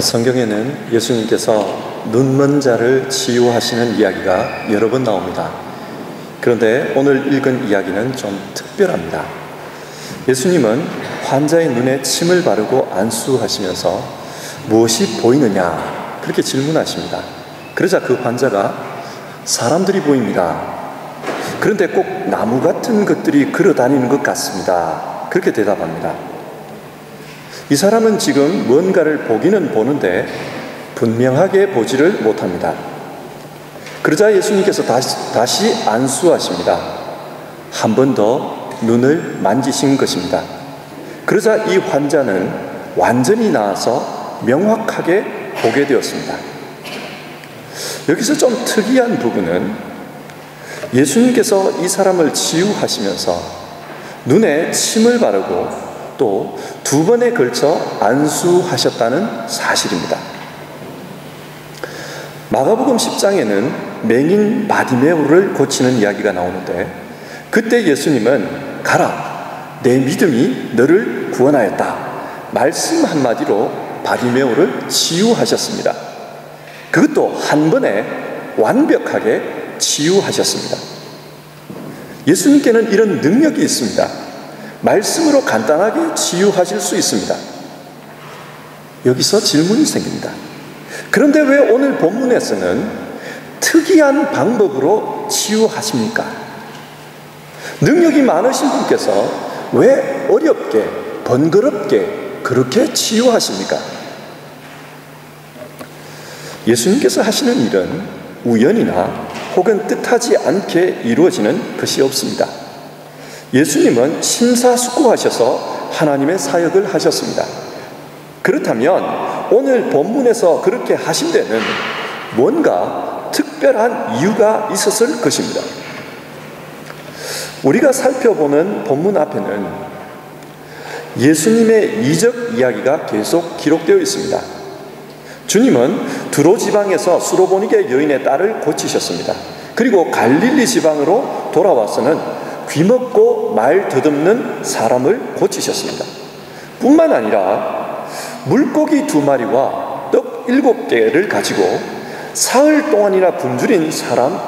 성경에는 예수님께서 눈먼 자를 치유하시는 이야기가 여러 번 나옵니다. 그런데 오늘 읽은 이야기는 좀 특별합니다. 예수님은 환자의 눈에 침을 바르고 안수하시면서 무엇이 보이느냐 그렇게 질문하십니다. 그러자 그 환자가 사람들이 보입니다. 그런데 꼭 나무 같은 것들이 걸어다니는 것 같습니다. 그렇게 대답합니다. 이 사람은 지금 뭔가를 보기는 보는데 분명하게 보지를 못합니다. 그러자 예수님께서 다시 안수하십니다. 한 번 더 눈을 만지신 것입니다. 그러자 이 환자는 완전히 나아서 명확하게 보게 되었습니다. 여기서 좀 특이한 부분은 예수님께서 이 사람을 치유하시면서 눈에 침을 바르고 또 2번에 걸쳐 안수하셨다는 사실입니다. 마가복음 10장에는 맹인 바디메오를 고치는 이야기가 나오는데 그때 예수님은 가라, 내 믿음이 너를 구원하였다 말씀 한마디로 바디메오를 치유하셨습니다. 그것도 한 번에 완벽하게 치유하셨습니다. 예수님께는 이런 능력이 있습니다. 말씀으로 간단하게 치유하실 수 있습니다. 여기서 질문이 생깁니다. 그런데 왜 오늘 본문에서는 특이한 방법으로 치유하십니까? 능력이 많으신 분께서 왜 어렵게, 번거롭게 그렇게 치유하십니까? 예수님께서 하시는 일은 우연이나 혹은 뜻하지 않게 이루어지는 것이 없습니다. 예수님은 심사숙고하셔서 하나님의 사역을 하셨습니다. 그렇다면 오늘 본문에서 그렇게 하신 데는 뭔가 특별한 이유가 있었을 것입니다. 우리가 살펴보는 본문 앞에는 예수님의 이적 이야기가 계속 기록되어 있습니다. 주님은 두로 지방에서 수로보니게 여인의 딸을 고치셨습니다. 그리고 갈릴리 지방으로 돌아와서는 귀먹고 말 더듬는 사람을 고치셨습니다. 뿐만 아니라 물고기 2마리와 떡 7개를 가지고 사흘 동안이나 굶주린 사람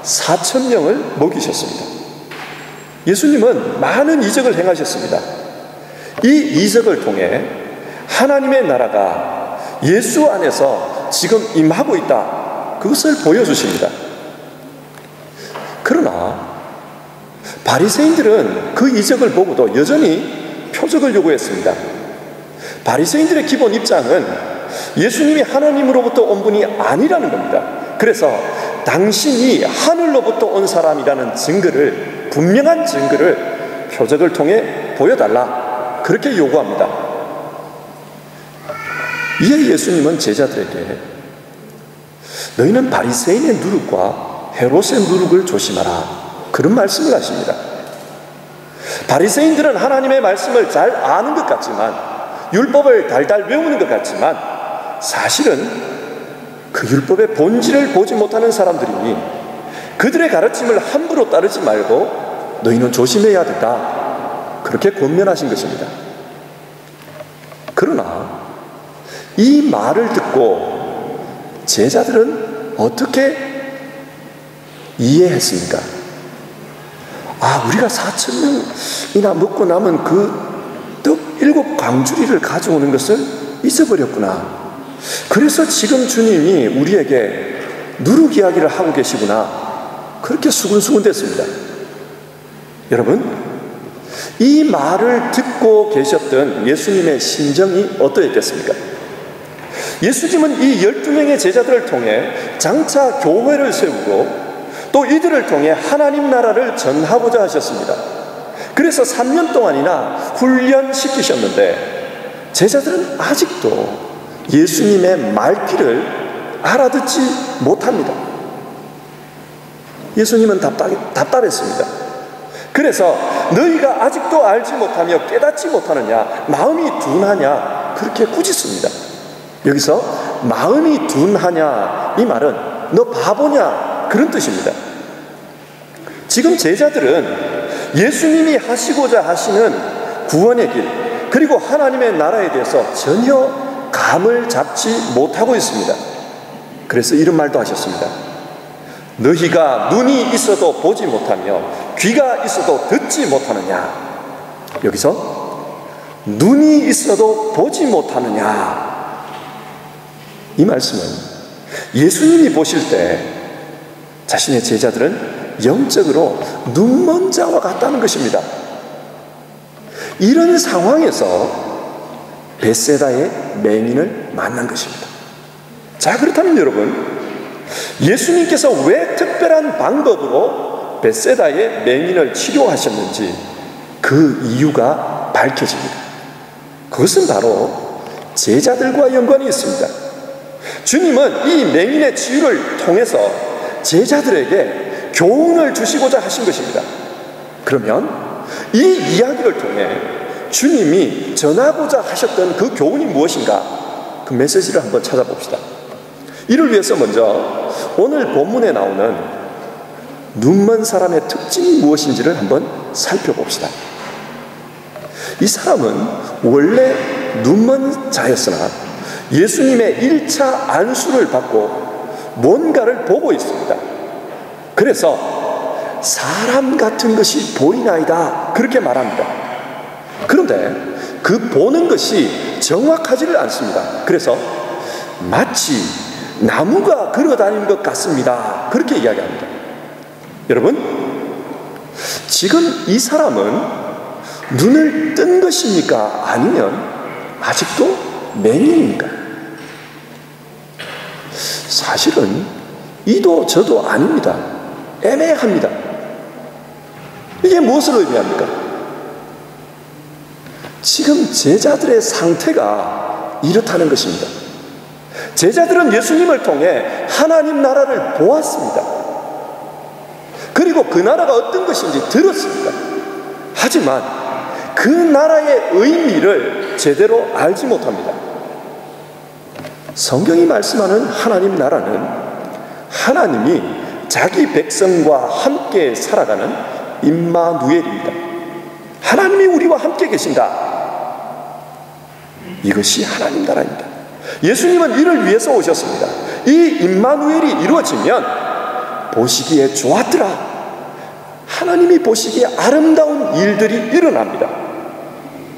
4,000명을 먹이셨습니다. 예수님은 많은 이적을 행하셨습니다. 이 이적을 통해 하나님의 나라가 예수 안에서 지금 임하고 있다, 그것을 보여주십니다. 그러나 바리새인들은 그 이적을 보고도 여전히 표적을 요구했습니다. 바리새인들의 기본 입장은 예수님이 하나님으로부터 온 분이 아니라는 겁니다. 그래서 당신이 하늘로부터 온 사람이라는 증거를, 분명한 증거를 표적을 통해 보여달라, 그렇게 요구합니다. 이에 예수님은 제자들에게 너희는 바리새인의 누룩과 헤롯의 누룩을 조심하라, 그런 말씀을 하십니다. 바리새인들은 하나님의 말씀을 잘 아는 것 같지만, 율법을 달달 외우는 것 같지만 사실은 그 율법의 본질을 보지 못하는 사람들이니 그들의 가르침을 함부로 따르지 말고 너희는 조심해야 된다, 그렇게 권면하신 것입니다. 그러나 이 말을 듣고 제자들은 어떻게 이해했습니까? 아, 우리가 4,000명이나 먹고 남은 그 떡 7광주리를 가져오는 것을 잊어버렸구나. 그래서 지금 주님이 우리에게 누룩 이야기를 하고 계시구나, 그렇게 수근수근 됐습니다. 여러분, 이 말을 듣고 계셨던 예수님의 심정이 어떠했겠습니까? 예수님은 이 12명의 제자들을 통해 장차 교회를 세우고 또 이들을 통해 하나님 나라를 전하고자 하셨습니다. 그래서 3년 동안이나 훈련시키셨는데 제자들은 아직도 예수님의 말귀를 알아듣지 못합니다. 예수님은 답답했습니다. 그래서 너희가 아직도 알지 못하며 깨닫지 못하느냐, 마음이 둔하냐, 그렇게 꾸짖습니다. 여기서 마음이 둔하냐, 이 말은 너 바보냐, 그런 뜻입니다. 지금 제자들은 예수님이 하시고자 하시는 구원의 길, 그리고 하나님의 나라에 대해서 전혀 감을 잡지 못하고 있습니다. 그래서 이런 말도 하셨습니다. 너희가 눈이 있어도 보지 못하며 귀가 있어도 듣지 못하느냐. 여기서 눈이 있어도 보지 못하느냐, 이 말씀은 예수님이 보실 때 자신의 제자들은 영적으로 눈먼 자와 같다는 것입니다. 이런 상황에서 벳세다의 맹인을 만난 것입니다. 자, 그렇다면 여러분, 예수님께서 왜 특별한 방법으로 벳세다의 맹인을 치료하셨는지 그 이유가 밝혀집니다. 그것은 바로 제자들과 연관이 있습니다. 주님은 이 맹인의 치유를 통해서 제자들에게 교훈을 주시고자 하신 것입니다. 그러면 이 이야기를 통해 주님이 전하고자 하셨던 그 교훈이 무엇인가, 그 메시지를 한번 찾아봅시다. 이를 위해서 먼저 오늘 본문에 나오는 눈먼 사람의 특징이 무엇인지를 한번 살펴봅시다. 이 사람은 원래 눈먼 자였으나 예수님의 1차 안수를 받고 뭔가를 보고 있습니다. 그래서 사람 같은 것이 보이나이다, 그렇게 말합니다. 그런데 그 보는 것이 정확하지를 않습니다. 그래서 마치 나무가 걸어다니는 것 같습니다. 그렇게 이야기합니다. 여러분, 지금 이 사람은 눈을 뜬 것입니까? 아니면 아직도 맹인입니까? 사실은 이도 저도 아닙니다. 애매합니다. 이게 무엇을 의미합니까? 지금 제자들의 상태가 이렇다는 것입니다. 제자들은 예수님을 통해 하나님 나라를 보았습니다. 그리고 그 나라가 어떤 것인지 들었습니다. 하지만 그 나라의 의미를 제대로 알지 못합니다. 성경이 말씀하는 하나님 나라는 하나님이 자기 백성과 함께 살아가는 임마누엘입니다. 하나님이 우리와 함께 계신다. 이것이 하나님 나라입니다. 예수님은 이를 위해서 오셨습니다. 이 임마누엘이 이루어지면 보시기에 좋았더라. 하나님이 보시기에 아름다운 일들이 일어납니다.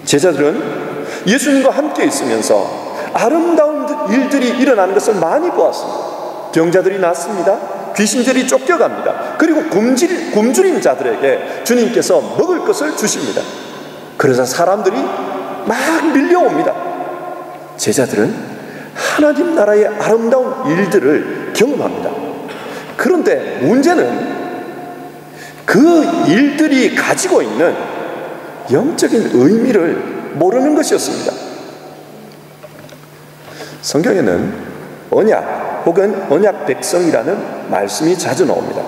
제자들은 예수님과 함께 있으면서 아름다운 일들이 일어나는 것을 많이 보았습니다. 병자들이 낫습니다. 귀신들이 쫓겨갑니다. 그리고 굶주린 자들에게 주님께서 먹을 것을 주십니다. 그래서 사람들이 막 밀려옵니다. 제자들은 하나님 나라의 아름다운 일들을 경험합니다. 그런데 문제는 그 일들이 가지고 있는 영적인 의미를 모르는 것이었습니다. 성경에는 언약 혹은 언약 백성이라는 말씀이 자주 나옵니다.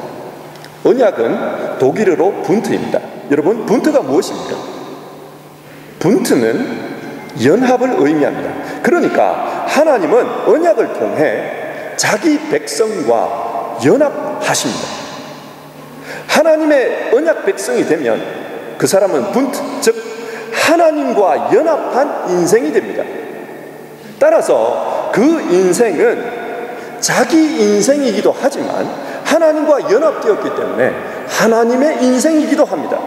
언약은 독일어로 분트입니다. 여러분, 분트가 무엇입니까? 분트는 연합을 의미합니다. 그러니까 하나님은 언약을 통해 자기 백성과 연합하십니다. 하나님의 언약 백성이 되면 그 사람은 분트, 즉 하나님과 연합한 인생이 됩니다. 따라서 그 인생은 자기 인생이기도 하지만 하나님과 연합되었기 때문에 하나님의 인생이기도 합니다.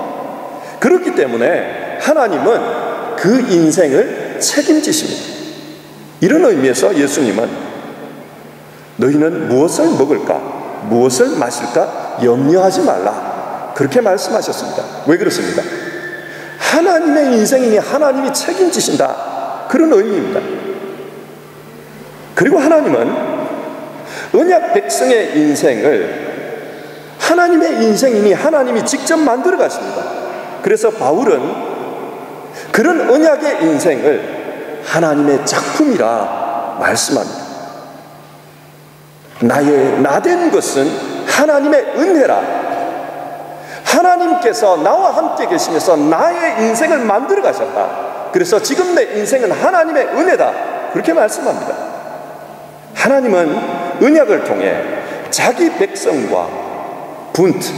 그렇기 때문에 하나님은 그 인생을 책임지십니다. 이런 의미에서 예수님은 너희는 무엇을 먹을까, 무엇을 마실까 염려하지 말라, 그렇게 말씀하셨습니다. 왜 그렇습니까? 하나님의 인생이니 하나님이 책임지신다, 그런 의미입니다. 그리고 하나님은 언약 백성의 인생을 하나님의 인생이니 하나님이 직접 만들어 가십니다. 그래서 바울은 그런 언약의 인생을 하나님의 작품이라 말씀합니다. 나의 나된 것은 하나님의 은혜라. 하나님께서 나와 함께 계시면서 나의 인생을 만들어 가셨다. 그래서 지금 내 인생은 하나님의 은혜다, 그렇게 말씀합니다. 하나님은 언약을 통해 자기 백성과 분트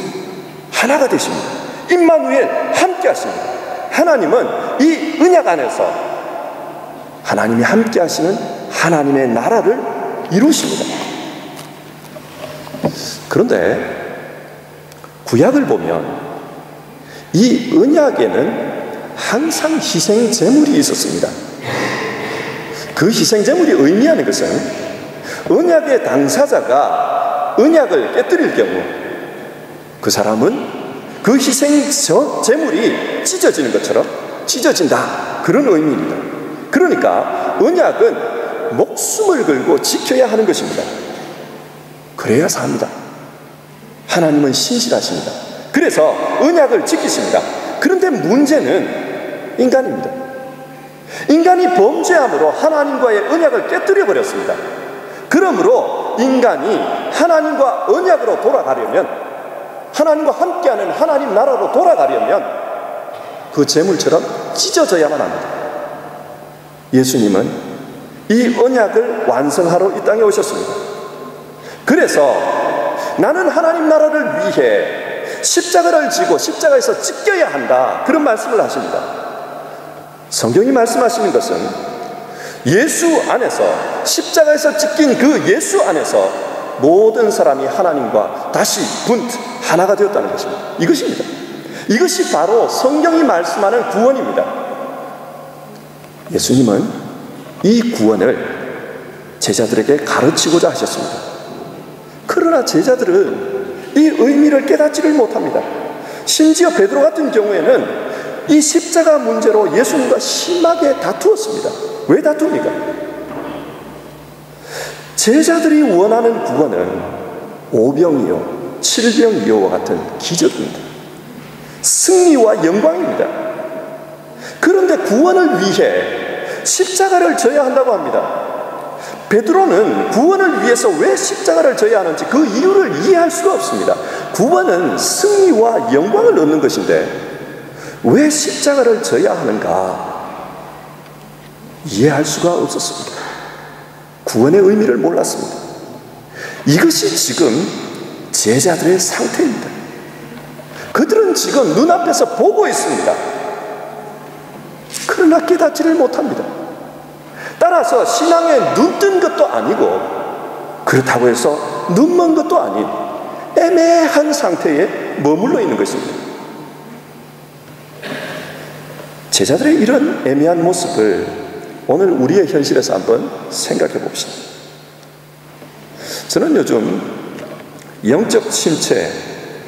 하나가 되십니다. 임마누엘 함께 하십니다. 하나님은 이 언약 안에서 하나님이 함께 하시는 하나님의 나라를 이루십니다. 그런데 구약을 보면 이 언약에는 항상 희생 제물이 있었습니다. 그 희생 제물이 의미하는 것은 언약의 당사자가 언약을 깨뜨릴 경우 그 사람은 그 희생 제물이 찢어지는 것처럼 찢어진다, 그런 의미입니다. 그러니까 언약은 목숨을 걸고 지켜야 하는 것입니다. 그래야 삽니다. 하나님은 신실하십니다. 그래서 언약을 지키십니다. 그런데 문제는 인간입니다. 인간이 범죄함으로 하나님과의 언약을 깨뜨려 버렸습니다. 그러므로 인간이 하나님과 언약으로 돌아가려면, 하나님과 함께하는 하나님 나라로 돌아가려면 그 제물처럼 찢어져야만 합니다. 예수님은 이 언약을 완성하러 이 땅에 오셨습니다. 그래서 나는 하나님 나라를 위해 십자가를 지고 십자가에서 찢겨야 한다, 그런 말씀을 하십니다. 성경이 말씀하시는 것은 예수 안에서, 십자가에서 찢긴 그 예수 안에서 모든 사람이 하나님과 다시 분트 하나가 되었다는 것입니다. 이것입니다. 이것이 바로 성경이 말씀하는 구원입니다. 예수님은 이 구원을 제자들에게 가르치고자 하셨습니다. 그러나 제자들은 이 의미를 깨닫지를 못합니다. 심지어 베드로 같은 경우에는 이 십자가 문제로 예수님과 심하게 다투었습니다. 왜 다툽니까? 제자들이 원하는 구원은 오병이어, 칠병이어와 같은 기적입니다. 승리와 영광입니다. 그런데 구원을 위해 십자가를 져야 한다고 합니다. 베드로는 구원을 위해서 왜 십자가를 져야 하는지 그 이유를 이해할 수가 없습니다. 구원은 승리와 영광을 얻는 것인데 왜 십자가를 져야 하는가 이해할 수가 없었습니다. 구원의 의미를 몰랐습니다. 이것이 지금 제자들의 상태입니다. 그들은 지금 눈앞에서 보고 있습니다. 그러나 깨닫지를 못합니다. 따라서 신앙에 눈뜬 것도 아니고 그렇다고 해서 눈먼 것도 아닌 애매한 상태에 머물러 있는 것입니다. 제자들의 이런 애매한 모습을 오늘 우리의 현실에서 한번 생각해 봅시다. 저는 요즘 영적 침체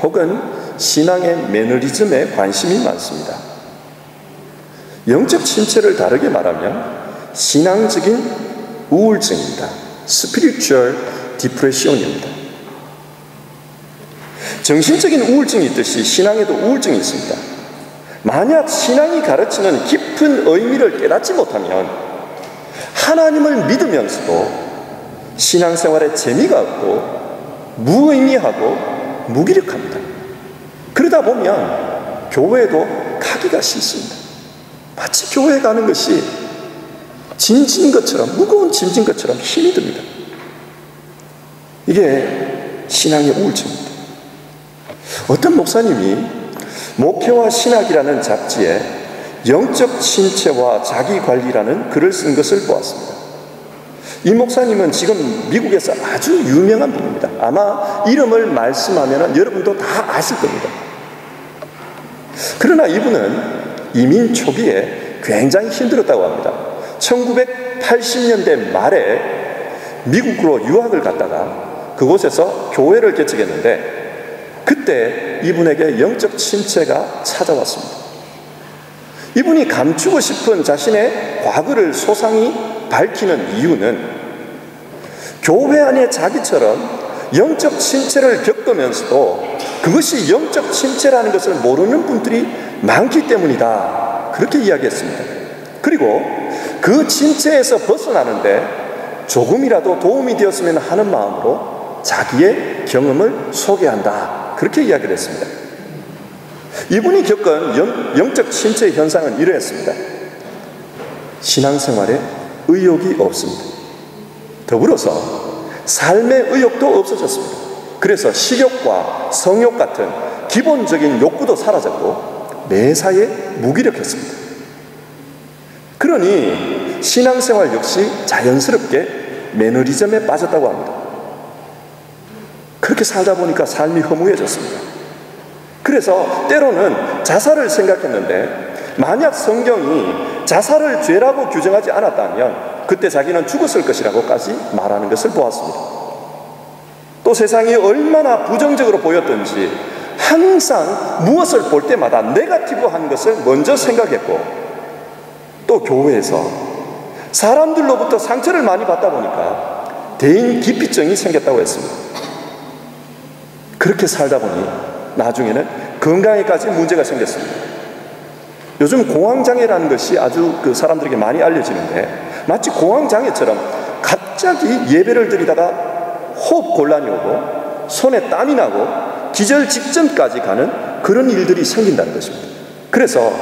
혹은 신앙의 매너리즘에 관심이 많습니다. 영적 침체를 다르게 말하면 신앙적인 우울증입니다. Spiritual Depression입니다. 정신적인 우울증이 있듯이 신앙에도 우울증이 있습니다. 만약 신앙이 가르치는 깊은 의미를 깨닫지 못하면 하나님을 믿으면서도 신앙생활에 재미가 없고 무의미하고 무기력합니다. 그러다 보면 교회에도 가기가 싫습니다. 마치 교회에 가는 것이 짐진 것처럼, 무거운 짐진 것처럼 힘이 듭니다. 이게 신앙의 우울증입니다. 어떤 목사님이 목회와 신학이라는 잡지에 영적 침체와 자기관리라는 글을 쓴 것을 보았습니다. 이 목사님은 지금 미국에서 아주 유명한 분입니다. 아마 이름을 말씀하면 여러분도 다 아실 겁니다. 그러나 이분은 이민 초기에 굉장히 힘들었다고 합니다. 1980년대 말에 미국으로 유학을 갔다가 그곳에서 교회를 개척했는데 그때 이분에게 영적 침체가 찾아왔습니다. 이분이 감추고 싶은 자신의 과거를 소상히 밝히는 이유는 교회 안에 자기처럼 영적 침체를 겪으면서도 그것이 영적 침체라는 것을 모르는 분들이 많기 때문이다. 그렇게 이야기했습니다. 그리고 그 침체에서 벗어나는데 조금이라도 도움이 되었으면 하는 마음으로 자기의 경험을 소개한다. 그렇게 이야기를 했습니다. 이분이 겪은 영적 침체 현상은 이러했습니다. 신앙생활에 의욕이 없습니다. 더불어서 삶의 의욕도 없어졌습니다. 그래서 식욕과 성욕 같은 기본적인 욕구도 사라졌고 매사에 무기력했습니다. 그러니 신앙생활 역시 자연스럽게 매너리즘에 빠졌다고 합니다. 그렇게 살다 보니까 삶이 허무해졌습니다. 그래서 때로는 자살을 생각했는데 만약 성경이 자살을 죄라고 규정하지 않았다면 그때 자기는 죽었을 것이라고까지 말하는 것을 보았습니다. 또 세상이 얼마나 부정적으로 보였던지 항상 무엇을 볼 때마다 네거티브한 것을 먼저 생각했고 또 교회에서 사람들로부터 상처를 많이 받다 보니까 대인 기피증이 생겼다고 했습니다. 그렇게 살다 보니 나중에는 건강에까지 문제가 생겼습니다. 요즘 공황장애라는 것이 아주 사람들에게 많이 알려지는데 마치 공황장애처럼 갑자기 예배를 드리다가 호흡 곤란이 오고 손에 땀이 나고 기절 직전까지 가는 그런 일들이 생긴다는 것입니다. 그래서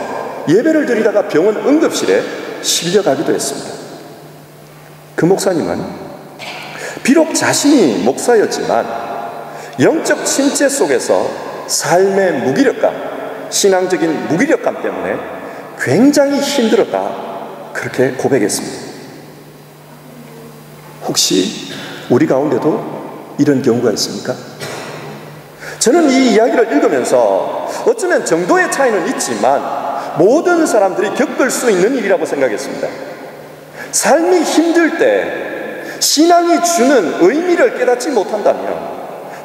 예배를 드리다가 병원 응급실에 실려가기도 했습니다. 그 목사님은 비록 자신이 목사였지만 영적 침체 속에서 삶의 무기력감, 신앙적인 무기력감 때문에 굉장히 힘들었다. 그렇게 고백했습니다. 혹시 우리 가운데도 이런 경우가 있습니까? 저는 이 이야기를 읽으면서 어쩌면 정도의 차이는 있지만 모든 사람들이 겪을 수 있는 일이라고 생각했습니다. 삶이 힘들 때 신앙이 주는 의미를 깨닫지 못한다면,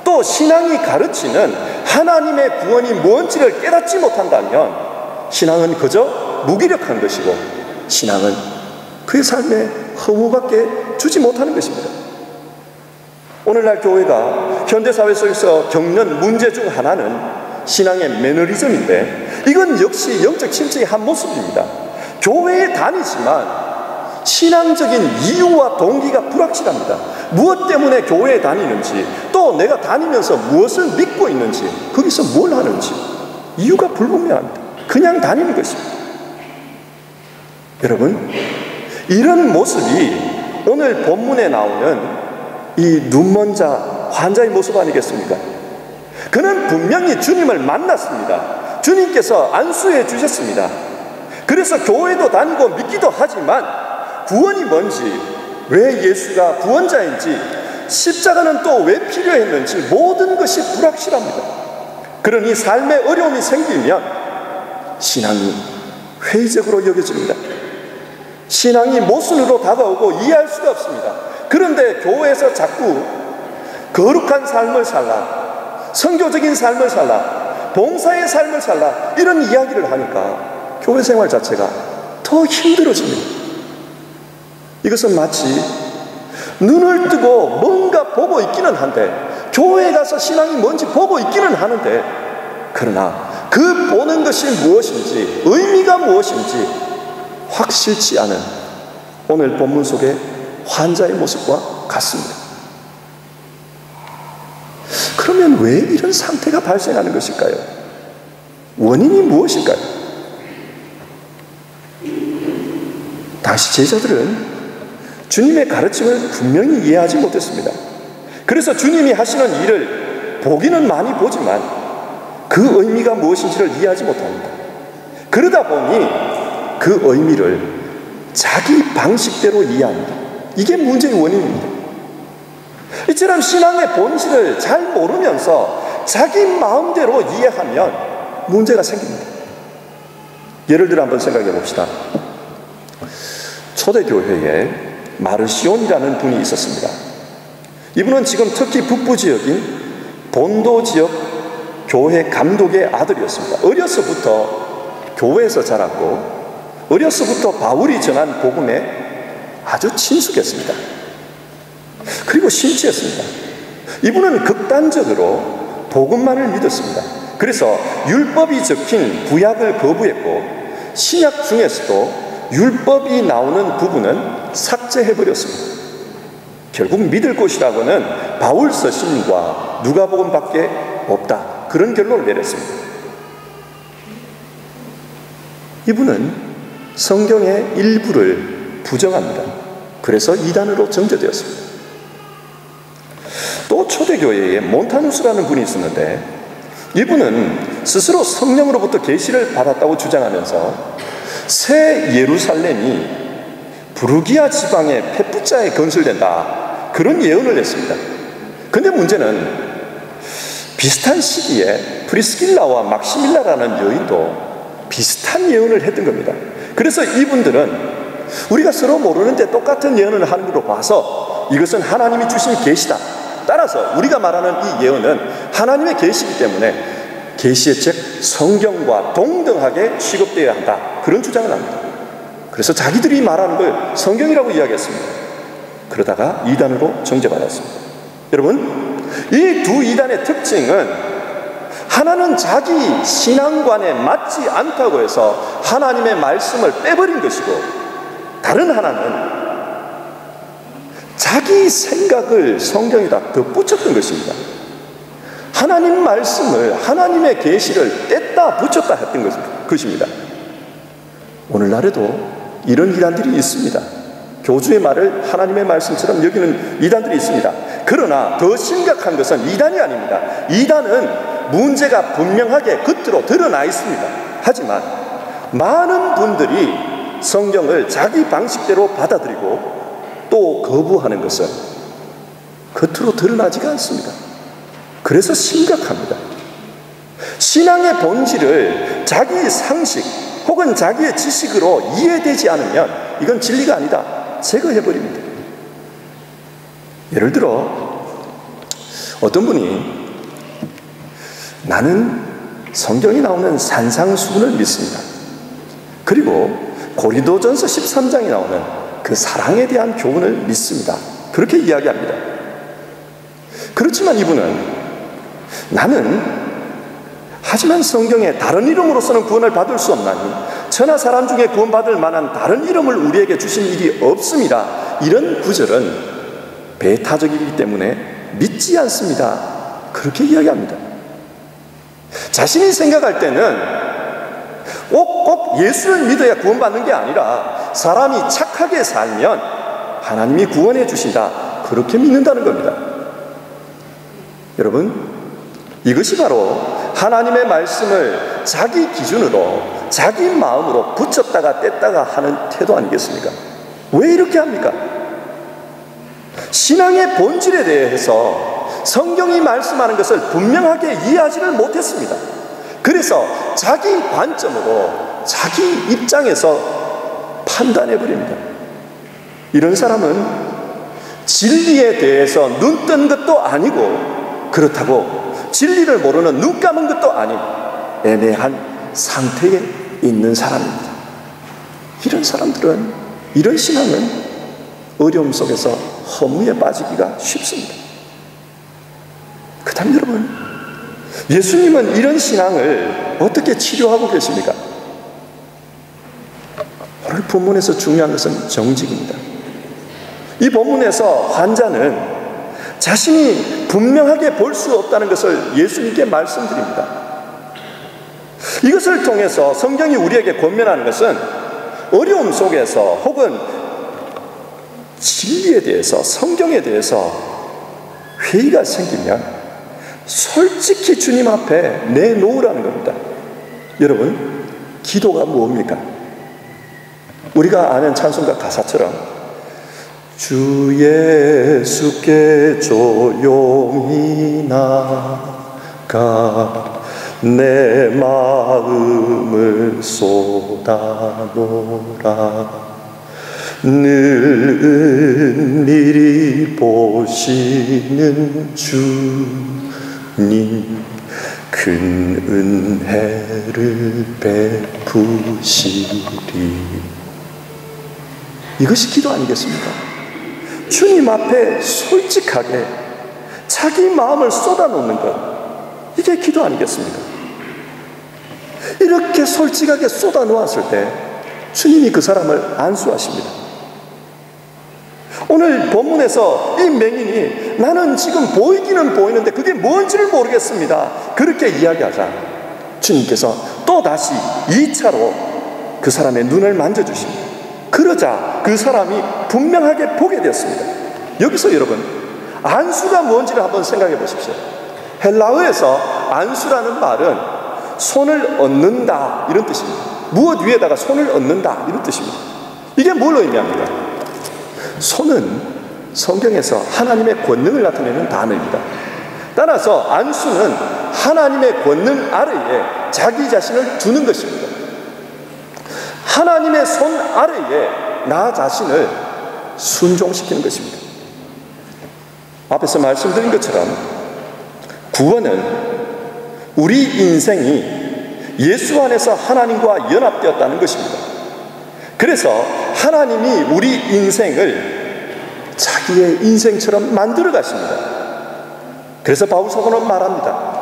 또 신앙이 가르치는 하나님의 구원이 뭔지를 깨닫지 못한다면 신앙은 그저 무기력한 것이고, 신앙은 그의 삶에 허무밖에 주지 못하는 것입니다. 오늘날 교회가 현대사회 속에서 겪는 문제 중 하나는 신앙의 매너리즘인데, 이건 역시 영적 침체의 한 모습입니다. 교회에 다니지만 신앙적인 이유와 동기가 불확실합니다. 무엇 때문에 교회에 다니는지, 또 내가 다니면서 무엇을 믿고 있는지, 거기서 뭘 하는지 이유가 불분명합니다. 그냥 다니는 것입니다. 여러분, 이런 모습이 오늘 본문에 나오는 이 눈먼 자, 환자의 모습 아니겠습니까? 그는 분명히 주님을 만났습니다. 주님께서 안수해 주셨습니다. 그래서 교회도 다니고 믿기도 하지만 구원이 뭔지, 왜 예수가 구원자인지, 십자가는 또 왜 필요했는지 모든 것이 불확실합니다. 그러니 삶에 어려움이 생기면 신앙이 회의적으로 여겨집니다. 신앙이 모순으로 다가오고 이해할 수가 없습니다. 그런데 교회에서 자꾸 거룩한 삶을 살라, 선교적인 삶을 살라, 봉사의 삶을 살라, 이런 이야기를 하니까 교회 생활 자체가 더 힘들어집니다. 이것은 마치 눈을 뜨고 뭔가 보고 있기는 한데, 교회에 가서 신앙이 뭔지 보고 있기는 하는데, 그러나 그 보는 것이 무엇인지, 의미가 무엇인지 확실치 않은 오늘 본문 속의 환자의 모습과 같습니다. 그러면 왜 이런 상태가 발생하는 것일까요? 원인이 무엇일까요? 당시 제자들은 주님의 가르침을 분명히 이해하지 못했습니다. 그래서 주님이 하시는 일을 보기는 많이 보지만 그 의미가 무엇인지를 이해하지 못합니다. 그러다 보니 그 의미를 자기 방식대로 이해합니다. 이게 문제의 원인입니다. 이처럼 신앙의 본질을 잘 모르면서 자기 마음대로 이해하면 문제가 생깁니다. 예를 들어 한번 생각해 봅시다. 초대교회에 마르시온이라는 분이 있었습니다. 이분은 지금 터키 북부 지역인 본도 지역 교회 감독의 아들이었습니다. 어려서부터 교회에서 자랐고, 어려서부터 바울이 전한 복음에 아주 친숙했습니다. 그리고 심취했습니다. 이분은 극단적으로 복음만을 믿었습니다. 그래서 율법이 적힌 구약을 거부했고, 신약 중에서도 율법이 나오는 부분은 삭제해버렸습니다. 결국 믿을 곳이라고는 바울 서신과 누가복음밖에 없다, 그런 결론을 내렸습니다. 이분은 성경의 일부를 부정합니다. 그래서 이단으로 정죄되었습니다. 또 초대교회에 몬타누스라는 분이 있었는데, 이분은 스스로 성령으로부터 계시를 받았다고 주장하면서 새 예루살렘이 부르기아 지방의 페푸자에 건설된다, 그런 예언을 했습니다. 근데 문제는 비슷한 시기에 프리스길라와 막시밀라라는 여인도 비슷한 예언을 했던 겁니다. 그래서 이분들은 우리가 서로 모르는데 똑같은 예언을 하는 걸로 봐서 이것은 하나님이 주신 계시다, 따라서 우리가 말하는 이 예언은 하나님의 계시이기 때문에 계시의 책 성경과 동등하게 취급되어야 한다, 그런 주장을 합니다. 그래서 자기들이 말하는 걸 성경이라고 이야기했습니다. 그러다가 이단으로 정죄받았습니다. 여러분, 이 두 이단의 특징은, 하나는 자기 신앙관에 맞지 않다고 해서 하나님의 말씀을 빼버린 것이고, 다른 하나는 자기 생각을 성경에다 덧붙였던 것입니다. 하나님 말씀을, 하나님의 계시를 뗐다 붙였다 했던 것입니다. 오늘날에도 이런 이단들이 있습니다. 교주의 말을 하나님의 말씀처럼 여기는 이단들이 있습니다. 그러나 더 심각한 것은 이단이 아닙니다. 이단은 문제가 분명하게 겉으로 드러나 있습니다. 하지만 많은 분들이 성경을 자기 방식대로 받아들이고 또 거부하는 것은 겉으로 드러나지가 않습니다. 그래서 심각합니다. 신앙의 본질을 자기의 상식 혹은 자기의 지식으로 이해되지 않으면 이건 진리가 아니다, 제거해버립니다. 예를 들어 어떤 분이 나는 성경이 나오는 산상수훈을 믿습니다. 그리고 고린도전서 13장에 나오는 그 사랑에 대한 교훈을 믿습니다. 그렇게 이야기합니다. 그렇지만 이분은 하지만 성경에 다른 이름으로서는 구원을 받을 수 없나니 천하 사람 중에 구원받을 만한 다른 이름을 우리에게 주신 일이 없습니다. 이런 구절은 배타적이기 때문에 믿지 않습니다. 그렇게 이야기합니다. 자신이 생각할 때는 꼭 예수를 믿어야 구원받는 게 아니라 사람이 착하게 살면 하나님이 구원해 주신다. 그렇게 믿는다는 겁니다. 여러분, 이것이 바로 하나님의 말씀을 자기 기준으로 자기 마음으로 붙였다가 뗐다가 하는 태도 아니겠습니까? 왜 이렇게 합니까? 신앙의 본질에 대해서 성경이 말씀하는 것을 분명하게 이해하지를 못했습니다. 그래서 자기 관점으로 자기 입장에서 판단해버립니다. 이런 사람은 진리에 대해서 눈 뜬 것도 아니고 그렇다고 진리를 모르는 눈 감은 것도 아닌 애매한 상태에 있는 사람입니다. 이런 사람들은, 이런 신앙은 어려움 속에서 허무에 빠지기가 쉽습니다. 그 다음 여러분, 예수님은 이런 신앙을 어떻게 치료하고 계십니까? 오늘 본문에서 중요한 것은 정직입니다. 이 본문에서 환자는 자신이 분명하게 볼 수 없다는 것을 예수님께 말씀드립니다. 이것을 통해서 성경이 우리에게 권면하는 것은 어려움 속에서 혹은 진리에 대해서, 성경에 대해서 회의가 생기면 솔직히 주님 앞에 내놓으라는 겁니다. 여러분, 기도가 뭡니까? 우리가 아는 찬송가 가사처럼 주 예수께 조용히 나가 내 마음을 쏟아놓으라 늘 은밀히 보시는 주님 큰 은혜를 베푸시리. 이것이 기도 아니겠습니까? 주님 앞에 솔직하게 자기 마음을 쏟아놓는 것, 이게 기도 아니겠습니까? 이렇게 솔직하게 쏟아놓았을 때 주님이 그 사람을 안수하십니다. 오늘 본문에서 이 맹인이 나는 지금 보이기는 보이는데 그게 뭔지를 모르겠습니다. 그렇게 이야기하자 주님께서 또다시 2차로 그 사람의 눈을 만져주십니다. 그러자 그 사람이 분명하게 보게 되었습니다. 여기서 여러분, 안수가 뭔지를 한번 생각해 보십시오. 헬라어에서 안수라는 말은 손을 얹는다 이런 뜻입니다. 무엇 위에다가 손을 얹는다 이런 뜻입니다. 이게 뭘 의미합니까? 손은 성경에서 하나님의 권능을 나타내는 단어입니다. 따라서 안수는 하나님의 권능 아래에 자기 자신을 두는 것입니다. 하나님의 손 아래에 나 자신을 순종시키는 것입니다. 앞에서 말씀드린 것처럼 구원은 우리 인생이 예수 안에서 하나님과 연합되었다는 것입니다. 그래서 하나님이 우리 인생을 자기의 인생처럼 만들어 가십니다. 그래서 바울 사도는 말합니다.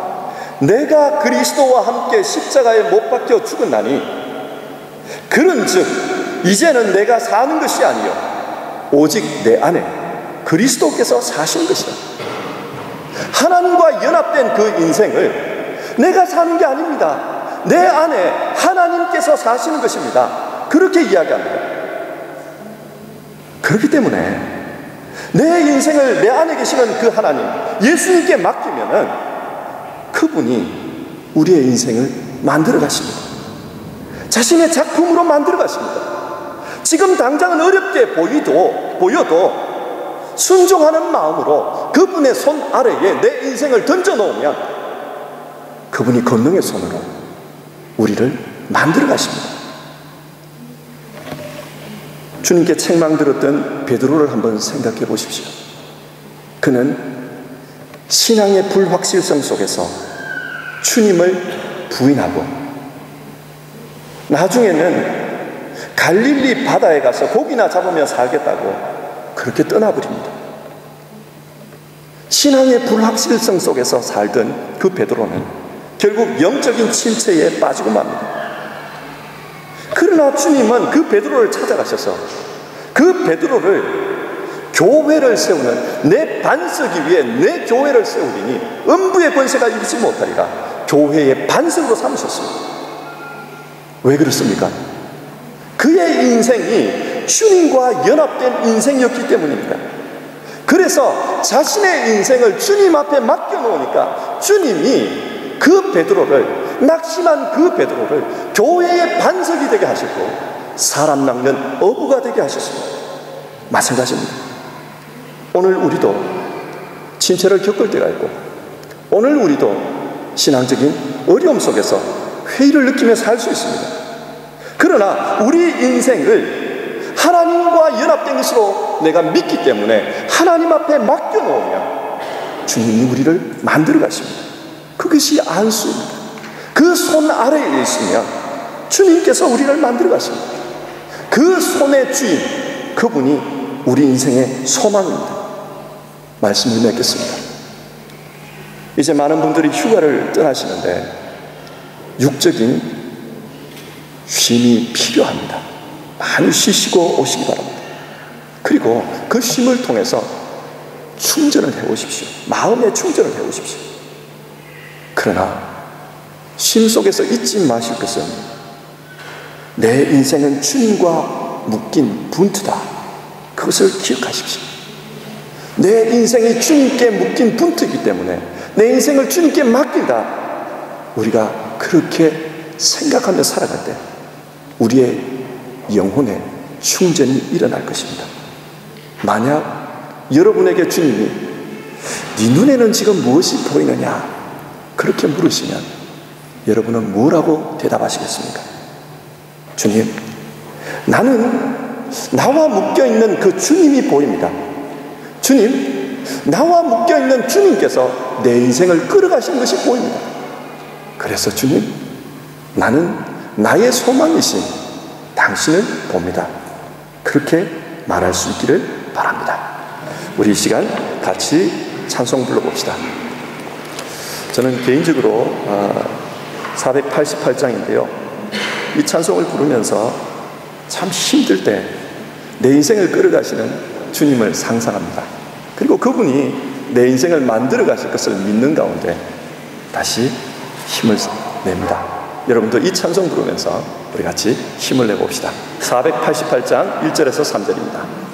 내가 그리스도와 함께 십자가에 못 박혀 죽었나니 그런즉 이제는 내가 사는 것이 아니요 오직 내 안에 그리스도께서 사시는 것이다. 하나님과 연합된 그 인생을 내가 사는 게 아닙니다. 내 안에 하나님께서 사시는 것입니다. 그렇게 이야기합니다. 그렇기 때문에 내 인생을 내 안에 계시는 그 하나님, 예수님께 맡기면은 그분이 우리의 인생을 만들어 가십니다. 자신의 작품으로 만들어 가십니다. 지금 당장은 어렵게 보여도 순종하는 마음으로 그분의 손 아래에 내 인생을 던져놓으면 그분이 권능의 손으로 우리를 만들어 가십니다. 주님께 책망 들었던 베드로를 한번 생각해 보십시오. 그는 신앙의 불확실성 속에서 주님을 부인하고 나중에는 갈릴리 바다에 가서 고기나 잡으며 살겠다고 그렇게 떠나버립니다. 신앙의 불확실성 속에서 살던 그 베드로는 결국 영적인 침체에 빠지고 맙니다. 그러나 주님은 그 베드로를 찾아가셔서 그 베드로를 교회를 세우는, 내 반석이 위에 내 교회를 세우리니 음부의 권세가 이기지 못하리라, 교회의 반석으로 삼으셨습니다. 왜 그렇습니까? 그의 인생이 주님과 연합된 인생이었기 때문입니다. 그래서 자신의 인생을 주님 앞에 맡겨놓으니까 주님이 그 베드로를, 낙심한 그 베드로를 교회의 반석이 되게 하셨고 사람 낚는 어부가 되게 하셨습니다. 마찬가지입니다. 오늘 우리도 침체를 겪을 때가 있고, 오늘 우리도 신앙적인 어려움 속에서 회의를 느끼며 살 수 있습니다. 그러나 우리 인생을 하나님과 연합된 것으로 내가 믿기 때문에 하나님 앞에 맡겨놓으면 주님이 우리를 만들어 가십니다. 그것이 안수입니다. 그 손 아래에 있으면 주님께서 우리를 만들어 가십니다. 그 손의 주인, 그분이 우리 인생의 소망입니다. 말씀을 맺겠습니다. 이제 많은 분들이 휴가를 떠나시는데 육적인 쉼이 필요합니다. 많이 쉬시고 오시기 바랍니다. 그리고 그 쉼을 통해서 충전을 해오십시오. 마음의 충전을 해오십시오. 그러나 쉼 속에서 잊지 마실 것은 내 인생은 주님과 묶인 분투다. 그것을 기억하십시오. 내 인생이 주님께 묶인 분투이기 때문에 내 인생을 주님께 맡긴다. 우리가 그렇게 생각하며 살아갈 때 우리의 영혼에 충전이 일어날 것입니다. 만약 여러분에게 주님이 네 눈에는 지금 무엇이 보이느냐 그렇게 물으시면 여러분은 뭐라고 대답하시겠습니까? 주님, 나는 나와 묶여있는 그 주님이 보입니다. 주님, 나와 묶여있는 주님께서 내 인생을 끌어가시는 것이 보입니다. 그래서 주님, 나는 나의 소망이신 당신을 봅니다. 그렇게 말할 수 있기를 바랍니다. 우리 이 시간 같이 찬송 불러봅시다. 저는 개인적으로 488장인데요 이 찬송을 부르면서 참 힘들 때 내 인생을 끌어가시는 주님을 상상합니다. 그리고 그분이 내 인생을 만들어 가실 것을 믿는 가운데 다시 힘을 냅니다. 여러분도 이 찬송 부르면서 우리 같이 힘을 내봅시다. 488장 1절에서 3절입니다.